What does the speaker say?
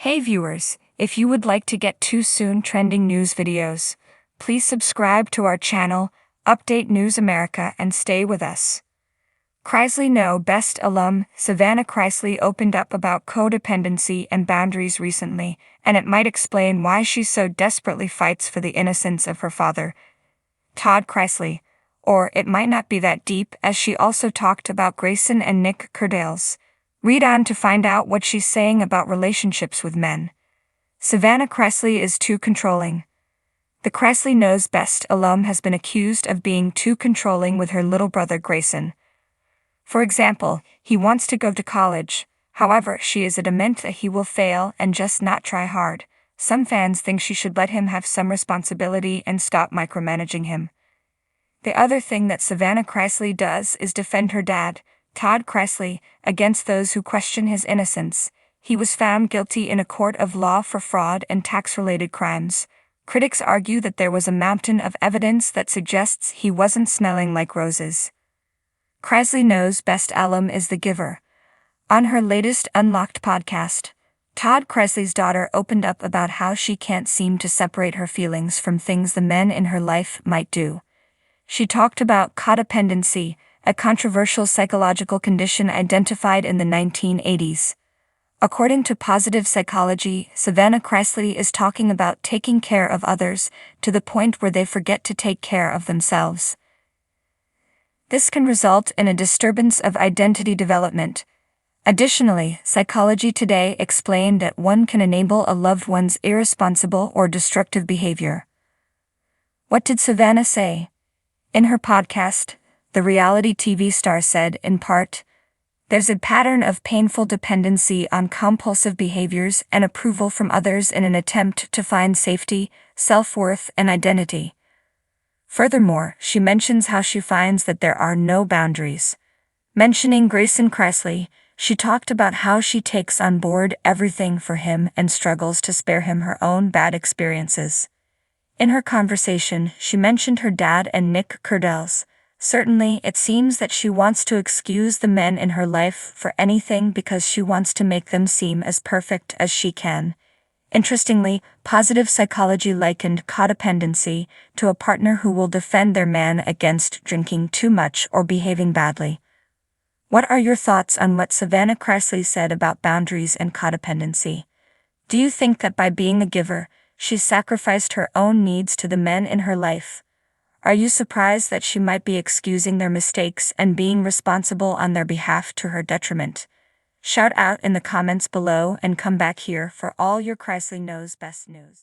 Hey viewers, if you would like to get too soon trending news videos, please subscribe to our channel, Update News America, and stay with us. Chrisley No Best alum Savannah Chrisley opened up about codependency and boundaries recently, and it might explain why she so desperately fights for the innocence of her father, Todd Chrisley. Or it might not be that deep, as she also talked about Grayson and Nick Cordales. Read on to find out what she's saying about relationships with men. Savannah Chrisley is too controlling. The Chrisley Knows Best alum has been accused of being too controlling with her little brother Grayson. For example, he wants to go to college, however she is adamant that he will fail and just not try hard. Some fans think she should let him have some responsibility and stop micromanaging him. The other thing that Savannah Chrisley does is defend her dad, Todd Chrisley, against those who question his innocence. He was found guilty in a court of law for fraud and tax-related crimes. Critics argue that there was a mountain of evidence that suggests he wasn't smelling like roses. Chrisley Knows Best alum is the giver. On her latest Unlocked podcast, Todd Chrisley's daughter opened up about how she can't seem to separate her feelings from things the men in her life might do. She talked about codependency, a controversial psychological condition identified in the 1980s. According to positive psychology, Savannah Chrisley is talking about taking care of others to the point where they forget to take care of themselves. This can result in a disturbance of identity development. Additionally, Psychology Today explained that one can enable a loved one's irresponsible or destructive behavior. What did Savannah say? In her podcast, the reality TV star said, in part, "There's a pattern of painful dependency on compulsive behaviors and approval from others in an attempt to find safety, self-worth, and identity." Furthermore, she mentions how she finds that there are no boundaries. Mentioning Grayson Chrisley, she talked about how she takes on board everything for him and struggles to spare him her own bad experiences. In her conversation, she mentioned her dad and Nick Cordales. Certainly, it seems that she wants to excuse the men in her life for anything because she wants to make them seem as perfect as she can. Interestingly, positive psychology likened codependency to a partner who will defend their man against drinking too much or behaving badly. What are your thoughts on what Savannah Chrisley said about boundaries and codependency? Do you think that by being a giver, she sacrificed her own needs to the men in her life? Are you surprised that she might be excusing their mistakes and being responsible on their behalf to her detriment? Shout out in the comments below and come back here for all your Chrisley Knows Best news.